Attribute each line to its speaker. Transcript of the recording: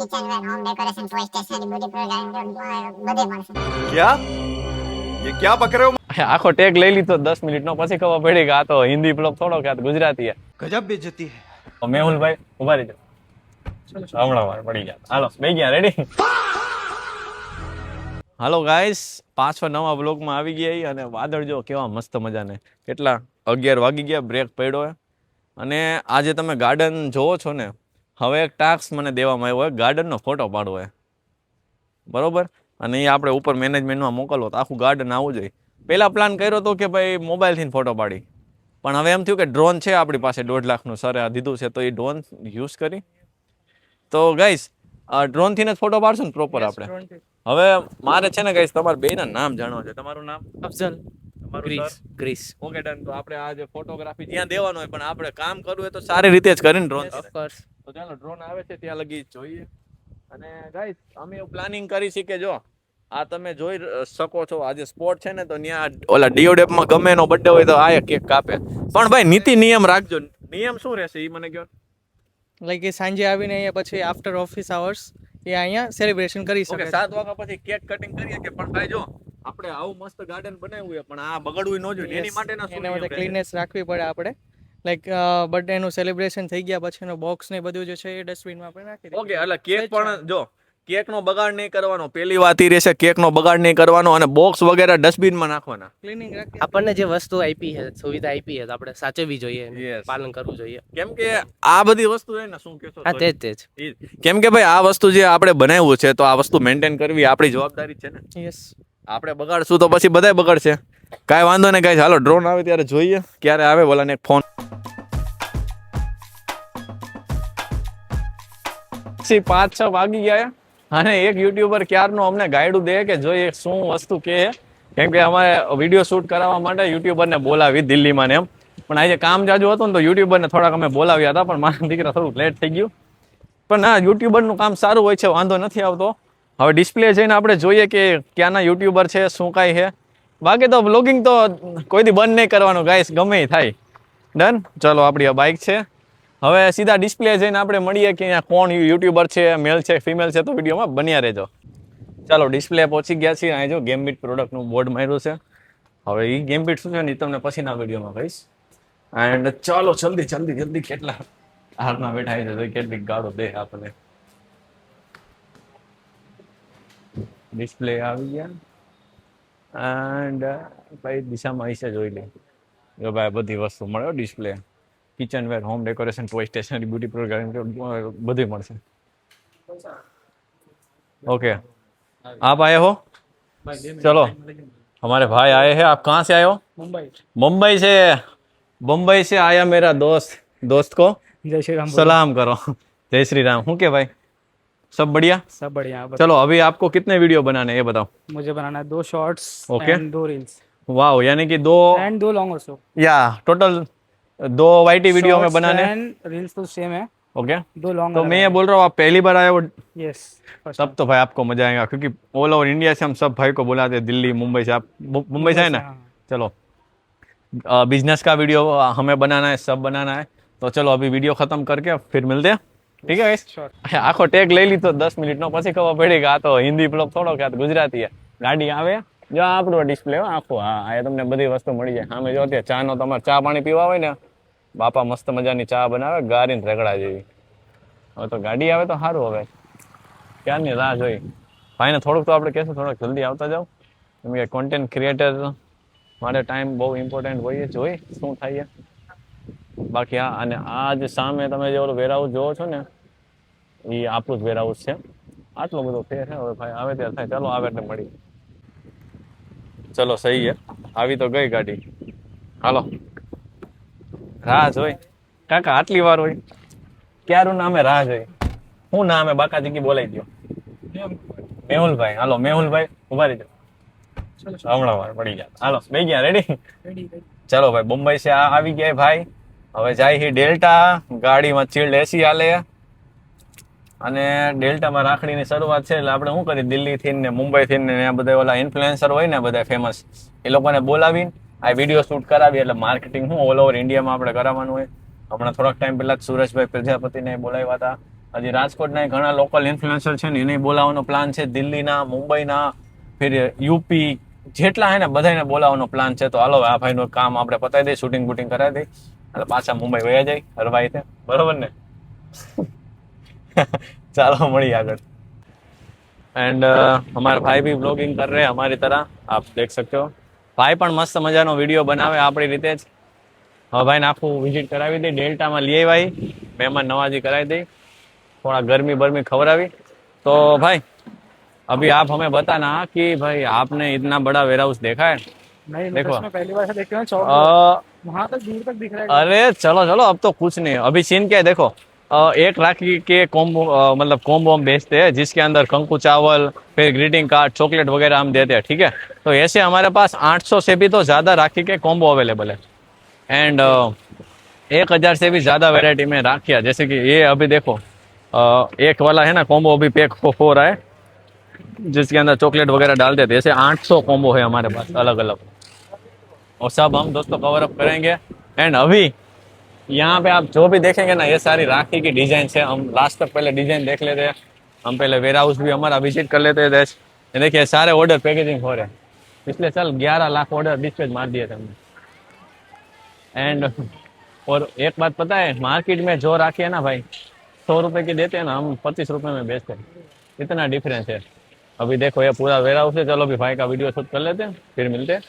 Speaker 1: Kitchenware, home decoration, toy stationery, beauty product બધે મળશે.
Speaker 2: क्या ये क्या बक रहे हो?
Speaker 3: આખો ટેગ લઈ લીધો 10 મિનિટનો, પછી ખબર પડી કે આ તો હિન્દી બ્લોગ થોડો, કે આ તો ગુજરાતી
Speaker 2: गजब बेइज्जती है.
Speaker 3: છે. મેહુલભાઈ ઉભા રહેજો, હમણાં વાર પડી ગયા. હાલો બે ગયા, રેડી? હાલો ગાઈસ, પાછો નવા બ્લોગમાં આવી ગયા અને વાદળ જો કેવા મસ્ત મજાને. કેટલા 11 વાગી ગયા, બ્રેક પડ્યો હે. અને આજે તમે ગાર્ડન જોવો છો ને, હવે એક ટાસ્ક મને દેવામાં આવ્યો હોય, ગાર્ડનનો ફોટો પાડવો હોય, બરોબર? અને એ આપણે ઉપર મેનેજમેન્ટમાં મોકલવો તો આખું ગાર્ડન આવવું જોઈએ. પહેલાં પ્લાન કર્યો હતો કે ભાઈ મોબાઈલથી ફોટો પાડી, પણ હવે એમ થયું કે ડ્રોન છે આપણી પાસે 1.5 લાખનું, સરે આ દીધું છે, તો એ ડ્રોન યુઝ કરી. તો ગાઈસ ડ્રોનથી જ ફોટો પાડશું ને પ્રોપર આપણે. હવે મારે છે ને ગાઈસ તમારા બેયના નામ જાણવા છે. તમારું નામ?
Speaker 4: અફઝલ.
Speaker 3: તમારું
Speaker 4: ગ્રીસ.
Speaker 3: Okay done. તો આપણે આ જે ફોટોગ્રાફી ત્યાં દેવાનો હોય, પણ આપણે કામ કરવું હોય તો સારી રીતે જ કરીને ડ્રોન.
Speaker 4: ઓફકોર્સ.
Speaker 3: તો ચાલો ડ્રોન આવે છે ત્યાં લગી જોઈએ. અને ગાઈસ અમે એવું પ્લાનિંગ કરી છે કે જો આ તમે જોઈ શકો છો, આજે સ્પોટ છે ને, તો ત્યાં ઓલા ડીઓડેપમાં ગમે એનો બર્થડે હોય તો આ કેક કાપે. પણ ભાઈ નીતિ નિયમ રાખજો. નિયમ શું રહેશે એ મને કહો.
Speaker 4: લાઈક એ સાંજે આવીને અહીંયા પછી આફ્ટર ઓફિસ આવર્સ એ અહીંયા સેલિબ્રેશન કરી શકે.
Speaker 3: ઓકે 7 વાગ્યા પછી કેક કટિંગ કરીએ કે, પણ ભાઈ જો આપણે આવું મસ્ત ગાર્ડન બનાવ્યું છે, પણ આ બગડવું ન જોઈએ. એની માટેના શું
Speaker 4: એના માટે
Speaker 3: નિયમ રહેશે?
Speaker 4: ક્લીનનેસ રાખવી પડે આપણે. લાઈક બર્થડેનું સેલિબ્રેશન થઈ ગયા પછીનો બોક્સ ને બધું જે છે એ ડસ્ટબિનમાં આપણે નાખી દઈએ.
Speaker 3: ઓકે, એટલે કેક પણ જો કેકનો બગાડ નહીં કરવાનો, પહેલી વાત એ રહેશે, કેકનો બગાડ નહીં કરવાનો, અને બોક્સ વગેરે ડસ્ટબિનમાં નાખવાના.
Speaker 4: ક્લીનિંગ રાખી.
Speaker 5: આપણને જે વસ્તુ આપી છે, સુવિધા આપી છે, તો આપણે સાચવવી જોઈએ,
Speaker 3: Yes.
Speaker 5: પાલન કરવું જોઈએ.
Speaker 3: કેમ કે આ બધી વસ્તુ છે ને, શું કહેશો?
Speaker 5: હા, તે જ.
Speaker 3: કેમ કે ભાઈ આ વસ્તુ જે આપણે બનાવ્યું છે, તો આ વસ્તુ મેન્ટેન કરવી આપણી જવાબદારી છે ને.
Speaker 4: યસ.
Speaker 3: આપણે બગાડશું તો પછી બધાય બગાડશે. કાંઈ વાંધો નહીં ગાઈસ, હાલો ડ્રોન આવે ત્યારે જોઈએ ક્યારે આવે. બોલાને એક ફોન 5-6 વાગી ગયા અને એક યુટ્યુબર ક્યારનો અમને ગાઈડું દે કે જોઈએ શું વસ્તુ કે. કેમ કે અમારે વિડીયો શૂટ કરાવવા માટે યુટ્યુબરને બોલાવી દિલ્હીમાં ને એમ, પણ આજે કામ જાજુ હતું ને તો યુટ્યુબરને થોડાક અમે બોલાવ્યા હતા, પણ મારા દીકરા થોડુંક લેટ થઈ ગયું. પણ ના, યુટ્યુબરનું કામ સારું હોય છે, વાંધો નથી આવતો. હવે ડિસ્પ્લે જઈને આપણે જોઈએ કે ક્યાંના યુટ્યુબર છે, શું કાંઈ છે. બાકી તો બ્લોગિંગ તો કોઈથી બંધ નહીં કરવાનું ગાઈસ, ગમે એ થાય. ડન. ચલો આપણી આ બાઇક છે. હવે સીધા ડિસ્પ્લે જઈને આપણે મળીએ કે અહીંયા કોણ યુટ્યુબર છે, મેલ છે, ફિમેલ છે, તો વિડીયોમાં બન્યા રહેજો. ચાલો ડિસ્પ્લે પહોંચી ગયા છીએ. અહીં જો ગેમ્બિટ પ્રોડક્ટનું બોર્ડ માર્યું છે. હવે એ ગેમ્બિટ શું છે ને, એ તમને પછીના વિડીયોમાં કહીશ. એન્ડ ચાલો જલ્દી કેટલા હાથમાં બેઠા છે, તો કેટલી ગાળો દે આપણને. ડિસ્પ્લે આવી ગયા એન્ડ કઈ દિશામાં હશે જોઈ લે. જો ભાઈ બધી વસ્તુ મળે, display, kitchenware, home decoration, toy stationery, beauty product બધું મળશે. ओके, आप आए हो? चलो, हमारे भाई आए हैं. आप कहाँ से आए हो? मुंबई से. मुंबई से आया मेरा दोस्त को
Speaker 4: જય શ્રી રામ.
Speaker 3: सलाम करो. जय श्री राम. हूँ क्या भाई, सब बढ़िया?
Speaker 4: सब बढ़िया.
Speaker 3: चलो अभी आपको कितने वीडियो बनाने हैं ये बताओ.
Speaker 4: मुझे बनाना है 2 शॉर्ट्स
Speaker 3: Okay.
Speaker 4: एंड 2 रील्स
Speaker 3: वाह, यानी कि 2
Speaker 4: एंड 2 लॉन्ग ऑल्सो.
Speaker 3: या टोटल 2 वाईटी वीडियो में बनाने.
Speaker 4: एंड रील्स तो सेम है.
Speaker 3: Okay,
Speaker 4: 2 long.
Speaker 3: तो मैं ये बोल रहा हूँ आप पहली बार आए हो,
Speaker 4: यस.
Speaker 3: तब तो भाई आपको मजा आएगा, क्योंकि ऑल ओवर इंडिया से हम सब भाई को बुलाते हैं, दिल्ली मुंबई से. आप मुंबई से है ना? चलो बिजनेस का वीडियो हमें बनाना है, सब बनाना है. तो चलो अभी वीडियो खत्म करके फिर मिलते हैं. ठीक है गाइस? આખો ટેગ લઈ લીધો 10 મિનિટનો, પછી ખબર પડી કે આ તો હિન્દી બ્લોગ થોડો, કે આ તો ગુજરાતી છે. ગાડી આવે જો આપણો ડિસ્પ્લે આખો. હા, આ તમને બધી વસ્તુ મળી જાય. સામે જો અત્યારે ચાનો તમારે ચા પાણી પીવા હોય ને, બાપા મસ્ત મજાની ચા બનાવે, ગારીને રેગડા જેવી. હવે તો ગાડી આવે તો સારું. હવે ક્યારની રાહ જોઈ. ભાઈને થોડુંક તો આપણે કહેશું થોડોક જલ્દી આવતા જાઓ, કેમ કે કોન્ટેન્ટ ક્રિએટર માટે ટાઈમ બહુ ઇમ્પોર્ટન્ટ હોય. જોઈ શું થાય. બાકી હા, અને આ જે સામે તમે જે ઓલો વેરહાઉસ જોવો છો ને, એ આપણું જ વેરહાઉસ છે. આટલો બધો ફેર છે. હવે ભાઈ આવે ત્યારે થાય. ચાલો આવે એટલે મળી. ચલો સહી છે, આવી તો ગઈ ગાડી. હાલો, રાહ જોઈ કાકા આટલી વાર હોય, ક્યારું નામે રાહ જોઈ. શું નામે બાકા જગ્યા બોલાવી દો. મેહુલભાઈ. હાલો મેહુલભાઈ ઉભા રહેજો, હમણાં વાર પડી ગયા. હાલો બે ગયા, રેડી? ચલો ભાઈ, મુંબઈ से આવી ગયા ભાઈ. હવે જાય છે ડેલ્ટા. ગાડીમાં ચીલ્ડ એસી હાલે અને ડેલ્ટામાં રાખડીની શરૂઆત છે. એટલે આપણે શું કરીએ, દિલ્હીથી ને મુંબઈથી ને બધા ઓલા ઇન્ફ્લુએન્સર હોય ને, બધા ફેમસ, એ લોકોને બોલાવીને આ વિડીયો શૂટ કરાવી. એટલે માર્કેટિંગ શું ઓલ ઓવર ઇન્ડિયામાં આપણે કરાવવાનું હોય. હમણાં થોડાક ટાઈમ પહેલા સુરેશભાઈ પ્રજાપતિને બોલાવ્યા હતા, હજી રાજકોટના ઘણા લોકલ ઇન્ફ્લુએન્સર છે ને એને બોલાવવાનો પ્લાન છે, દિલ્હીના, મુંબઈના, ફિર યુપી જેટલા હે ને બધાને બોલાવવાનો પ્લાન છે. તો હાલો આ ભાઈનું કામ આપણે પતાવી દઈએ, શૂટિંગ બૂટિંગ કરાવી દઈએ એટલે પાછા મુંબઈ વયા જાય હરવાઈ છે, બરોબર ને? ચાલો મળીએ આગળ. एंड हमारे भाई भी ब्लॉगिंग कर रहे हैं हमारी तरह, आप देख सकते हो. भाई પણ મસ્ત મજાનો વિડીયો બનાવે આપણી રીતે જ. હવે ભાઈને આખું વિઝિટ કરાવી દઈ, ડેલ્ટામાં લઈ આવી, મહેમાન નવાજી કરાવી દઈ, थोड़ा गर्मी बर्मी खवरावी. तो भाई अभी आप हमें बताना कि भाई आपने इतना बड़ा वेयर हाउस देखा है?
Speaker 4: नहीं
Speaker 3: देखो।
Speaker 4: मैं पहली बार देख रहा हूँ, वहां तक दूर तक दिख रहा है.
Speaker 3: अरे चलो चलो अब तो कुछ नहीं, अभी सीन क्या है देखो, एक राखी के कॉम्बो मतलब कॉम्बो हम बेचते हैं जिसके अंदर कंकु चावल, फिर ग्रीटिंग कार्ड, चॉकलेट वगैरह हम देते हैं, ठीक है? तो ऐसे हमारे पास 800 से भी तो ज़्यादा राखी के कॉम्बो अवेलेबल है. एंड 1000 से भी ज़्यादा वेराइटी में राखियाँ, जैसे कि ये अभी देखो एक वाला है ना कॉम्बो अभी पैक हो रहा है जिसके अंदर चॉकलेट वगैरह डालते थे. ऐसे 800 कॉम्बो है हमारे पास अलग अलग, और सब हम दोस्तों कवर अप करेंगे. एंड अभी यहाँ पे आप जो भी देखेंगे ना ये सारी राखी की डिजाइन है. हम लास्ट तक पहले डिजाइन देख लेते हैं, हम पहले वेयर हाउस भी हमारा विजिट कर लेते हैं. ये देखिए सारे ऑर्डर पैकेजिंग हो रहे हैं, पिछले साल 11 लाख ऑर्डर डिस्पैच मार दिए थे हमने. एंड और एक बात पता है, मार्केट में जो राखी है ना भाई 100 रुपए की देते हैं ना, हम 25 रुपए में बेचते हैं, इतना डिफरेंस है. अभी देखो ये पूरा वेयर हाउस है. चलो अभी भाई का वीडियो शूट कर लेते हैं, फिर मिलते हैं.